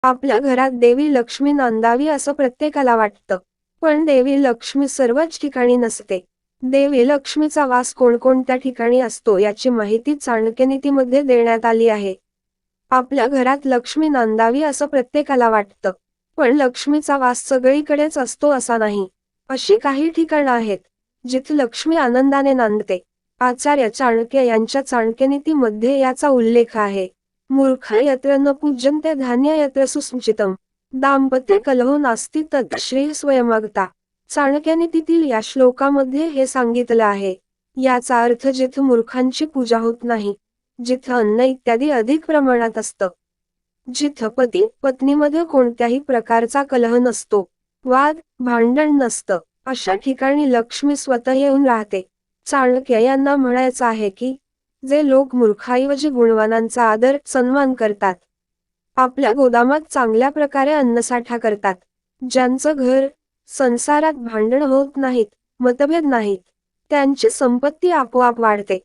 आपल्या घरात देवी लक्ष्मी नांदावी असं प्रत्येकाला वाटतं. पण देवी लक्ष्मी सर्वच ठिकाणी नसते. देवी लक्ष्मीचा वास कोणकोणत्या ठिकाणी असतो याची माहिती चाणक्यनीतीमध्ये देण्यात आली आहे. आपल्या घरात लक्ष्मी नांदावी असं प्रत्येकाला वाटतं. पण लक्ष्मीचा वास सगळीकडेच असतो असा नाही. अशी काही ठिकाणं आहेत जिथे लक्ष्मी आनंदाने नांदते. आचार्य चाणक्य यांच्या चाणक्यनीतीमध्ये याचा उल्लेख आहे. मूर्ख यत्र न पूज्यन्ते धान्य यत्र सुसंचितम दाम्पत्य कलहो नास्ति तत् श्रेय स्वयंवगता. चाणक्यनीतीतील या श्लोकामध्ये हे सांगितलं आहे. याचा अर्थ जिथे मूर्खांची पूजा होत नाही, जिथं अन्न इत्यादी अधिक प्रमाणात असतं, जिथं पती पत्नीमध्ये कोणत्याही प्रकारचा कलह नसतो, वाद भांडण नसतं, अशा ठिकाणी लक्ष्मी स्वतः येऊन राहते. चाणक्य यांना म्हणायचं आहे की जे लोक मूर्खाऐवजी गुणवानांचा आदर सन्मान करतात, आपल्या गोदामात चांगल्या प्रकारे अन्नसाठा करतात, ज्यांचं घर संसारात भांडण होत नाहीत, मतभेद नाहीत, त्यांची संपत्ती आपोआप वाढते.